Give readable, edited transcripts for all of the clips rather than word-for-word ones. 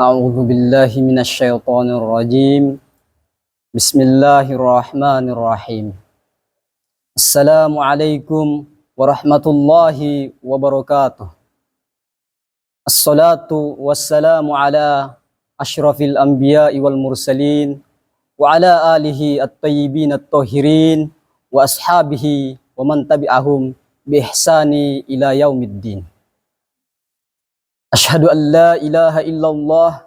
A'udzu billahi minasyaitonir rajim. Bismillahirrahmanirrahim. Assalamualaikum warahmatullahi wabarakatuh. Assalatu wassalamu ala asyrafil anbiya'i wal mursalin wa ala alihi at-tayyibin at-tahirin wa ashabihi wa man tabi'ahum bi ihsani ila yaumiddin. Asyhadu an la ilaha illallah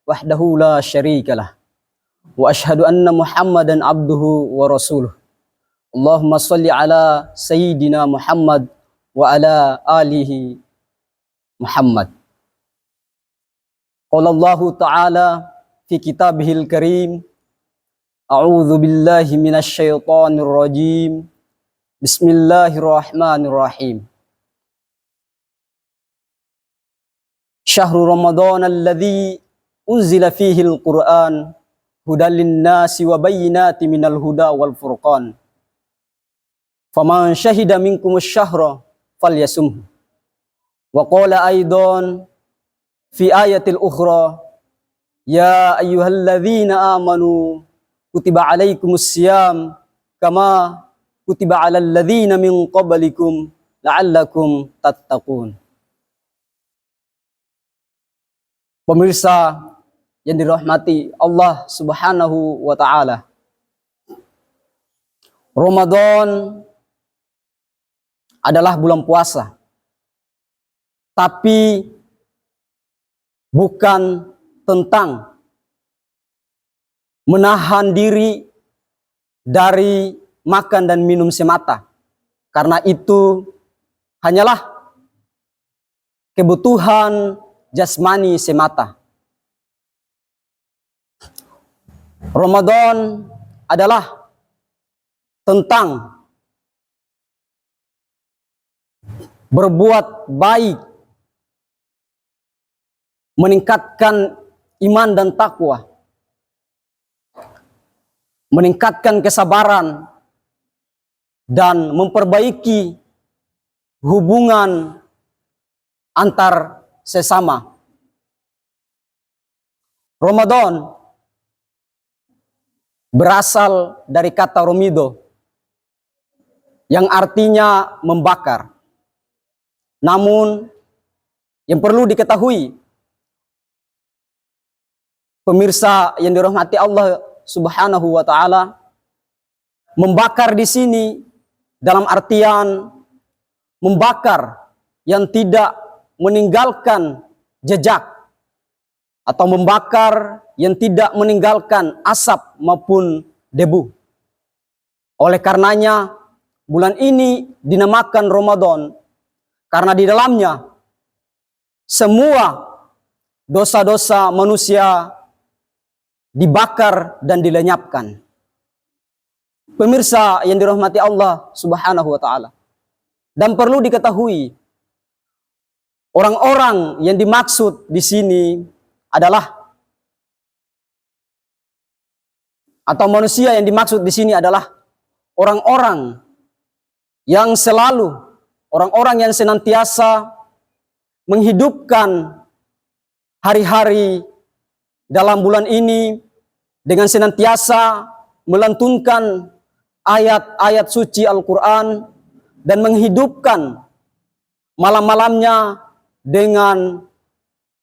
wahdahu la syarikalah wa asyhadu anna Muhammadan abduhu wa rasuluh. Allahumma shalli ala sayyidina Muhammad wa ala alihi Muhammad. Qala Allah Ta'ala fi kitabihil karim, a'udzu billahi minasy syaithanir rajim. Bismillahirrahmanirrahim. Syahrul Ramadan alladzi unzila fihi al-Qur'an hudal lin-nasi wa bayyinatin minal huda wal furqan. Faman syahida minkumus syahra falyasumhu. Wa qala aidan fi ayatil ukhra, ya ayyuhalladzina amanu kutiba alaikumus syiyam kama kutiba alal ladzina min qablikum la'allakum tattaqun. Pemirsa yang dirahmati Allah Subhanahu wa Ta'ala, Ramadan adalah bulan puasa, tapi bukan tentang menahan diri dari makan dan minum semata, karena itu hanyalah kebutuhan jasmani semata. Ramadan adalah tentang berbuat baik, meningkatkan iman dan takwa, meningkatkan kesabaran, dan memperbaiki hubungan antar sesama. Ramadan berasal dari kata romido yang artinya membakar. Namun yang perlu diketahui, pemirsa yang dirahmati Allah Subhanahu wa Ta'ala, membakar di sini dalam artian membakar yang tidak meninggalkan jejak, atau membakar yang tidak meninggalkan asap maupun debu. Oleh karenanya bulan ini dinamakan Ramadan, karena di dalamnya semua dosa-dosa manusia dibakar dan dilenyapkan. Pemirsa yang dirahmati Allah Subhanahu wa Ta'ala, dan perlu diketahui, orang-orang yang dimaksud di sini adalah, atau manusia yang dimaksud di sini adalah orang-orang yang selalu, orang-orang yang senantiasa menghidupkan hari-hari dalam bulan ini dengan senantiasa melantunkan ayat-ayat suci Al-Quran dan menghidupkan malam-malamnya dengan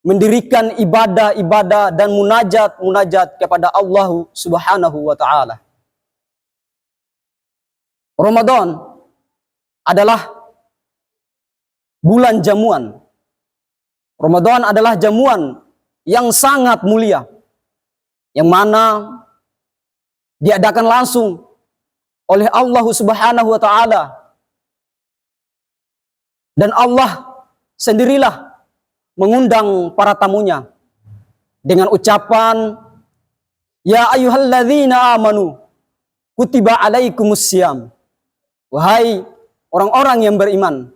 mendirikan ibadah-ibadah dan munajat-munajat kepada Allah Subhanahu wa Ta'ala. Ramadan adalah bulan jamuan. Ramadan adalah jamuan yang sangat mulia, yang mana diadakan langsung oleh Allah Subhanahu wa Ta'ala, dan Allah sendirilah mengundang para tamunya dengan ucapan, ya ayyuhalladzina amanu kutiba alaikumus syiyam. Wahai orang-orang yang beriman,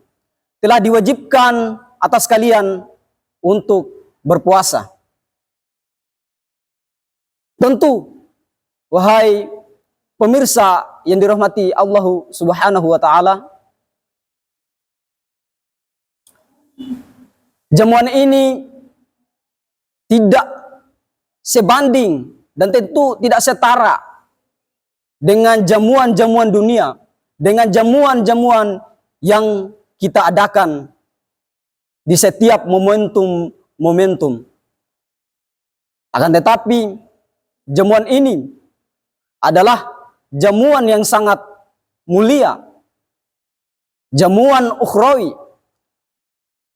telah diwajibkan atas kalian untuk berpuasa. Tentu, wahai pemirsa yang dirahmati Allah Subhanahu wa Ta'ala, jamuan ini tidak sebanding dan tentu tidak setara dengan jamuan-jamuan dunia, dengan jamuan-jamuan yang kita adakan di setiap momentum-momentum. Akan tetapi, jamuan ini adalah jamuan yang sangat mulia, jamuan ukhrawi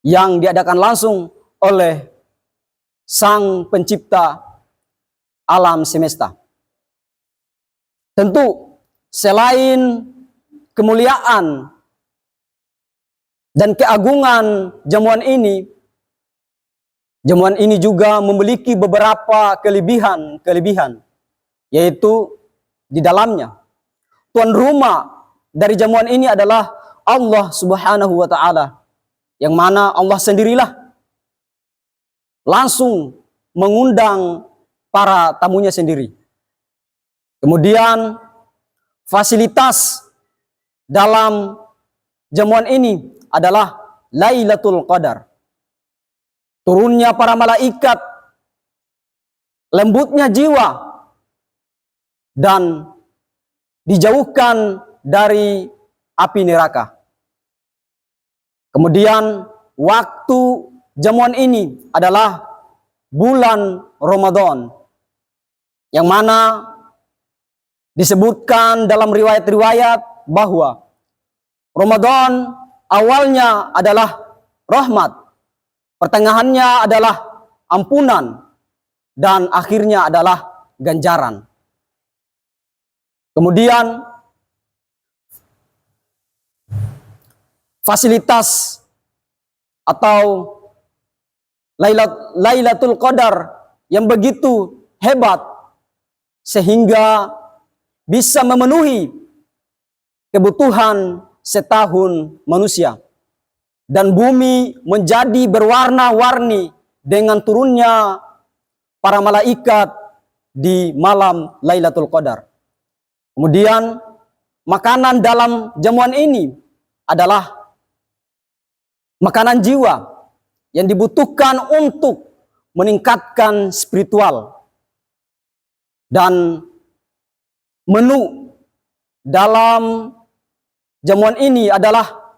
yang diadakan langsung oleh Sang Pencipta alam semesta. Tentu selain kemuliaan dan keagungan jamuan ini juga memiliki beberapa kelebihan, yaitu di dalamnya tuan rumah dari jamuan ini adalah Allah Subhanahu wa taala, yang mana Allah sendirilah langsung mengundang para tamunya sendiri. Kemudian fasilitas dalam jamuan ini adalah Lailatul Qadar. Turunnya para malaikat, lembutnya jiwa, dan dijauhkan dari api neraka. Kemudian waktu jamuan ini adalah bulan Ramadan, yang mana disebutkan dalam riwayat-riwayat bahwa Ramadan awalnya adalah rahmat, pertengahannya adalah ampunan, dan akhirnya adalah ganjaran. Kemudian fasilitas atau Lailatul Qadar yang begitu hebat sehingga bisa memenuhi kebutuhan setahun manusia, dan bumi menjadi berwarna-warni dengan turunnya para malaikat di malam Lailatul Qadar. Kemudian makanan dalam jamuan ini adalah makanan jiwa yang dibutuhkan untuk meningkatkan spiritual, dan menu dalam jamuan ini adalah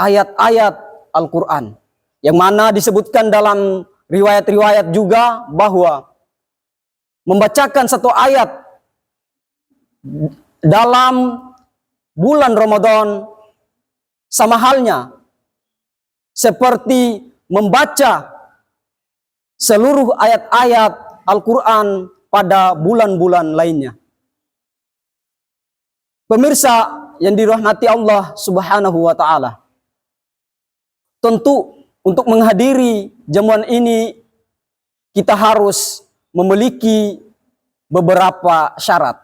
ayat-ayat Al-Quran, yang mana disebutkan dalam riwayat-riwayat juga bahwa membacakan satu ayat dalam bulan Ramadan sama halnya seperti membaca seluruh ayat-ayat Al-Quran pada bulan-bulan lainnya. Pemirsa yang dirahmati Allah Subhanahu wa taala, tentu untuk menghadiri jamuan ini kita harus memiliki beberapa syarat.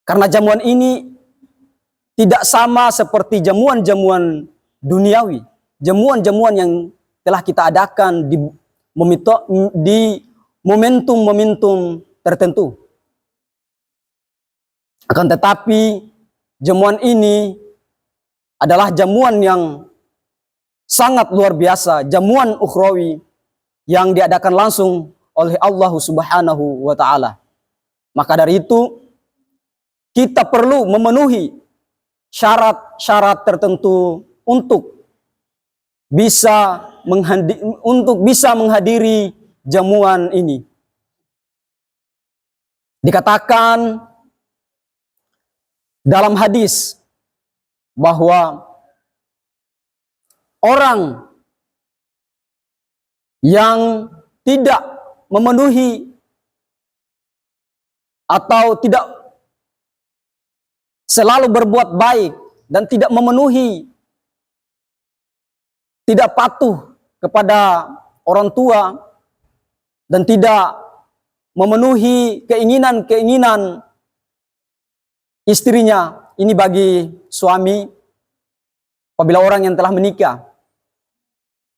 Karena jamuan ini tidak sama seperti jamuan-jamuan duniawi, jamuan-jamuan yang telah kita adakan di momentum-momentum tertentu. Akan tetapi jamuan ini adalah jamuan yang sangat luar biasa, jamuan ukhrawi yang diadakan langsung oleh Allah Subhanahu wa taala. Maka dari itu kita perlu memenuhi syarat-syarat tertentu untuk bisa menghadiri jamuan ini. Dikatakan dalam hadis bahwa orang yang tidak memenuhi atau tidak selalu berbuat baik dan tidak memenuhi, tidak patuh kepada orang tua dan tidak memenuhi keinginan-keinginan istrinya. Ini bagi suami apabila orang yang telah menikah.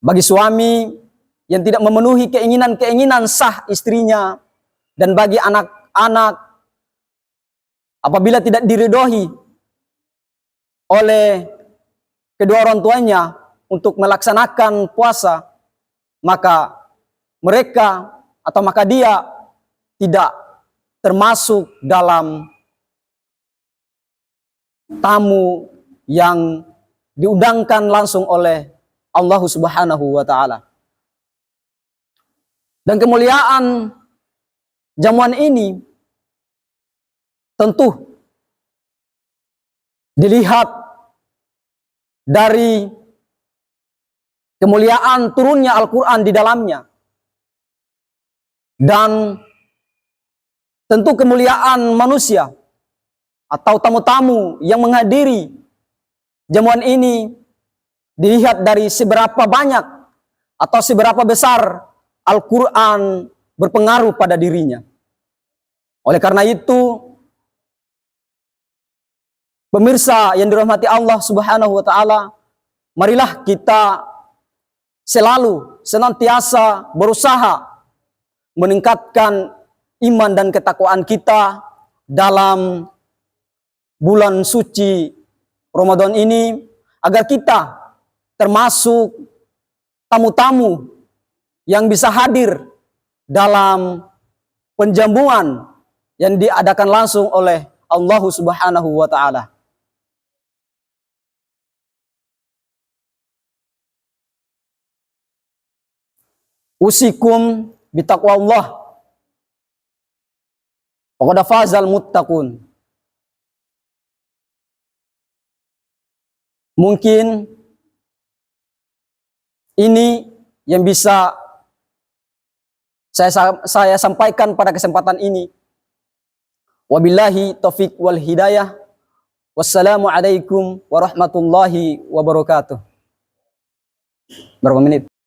Bagi suami yang tidak memenuhi keinginan-keinginan sah istrinya, dan bagi anak-anak apabila tidak diridhoi oleh kedua orang tuanya untuk melaksanakan puasa, maka mereka atau maka dia tidak termasuk dalam tamu yang diundangkan langsung oleh Allah Subhanahu wa taala. Dan kemuliaan jamuan ini tentu dilihat dari kemuliaan turunnya Al-Quran di dalamnya. Dan tentu kemuliaan manusia atau tamu-tamu yang menghadiri jamuan ini dilihat dari seberapa banyak atau seberapa besar Al-Quran berpengaruh pada dirinya. Oleh karena itu, pemirsa yang dirahmati Allah Subhanahu wa taala, marilah kita selalu senantiasa berusaha meningkatkan iman dan ketakwaan kita dalam bulan suci Ramadan ini, agar kita termasuk tamu-tamu yang bisa hadir dalam penjamuan yang diadakan langsung oleh Allah Subhanahu wa taala. Usikum bitaqwallah wa qad fazal muttaqun. Mungkin ini yang bisa saya sampaikan pada kesempatan ini. Wabillahi taufiq wal hidayah. Wassalamualaikum warahmatullahi wabarakatuh. Berapa menit?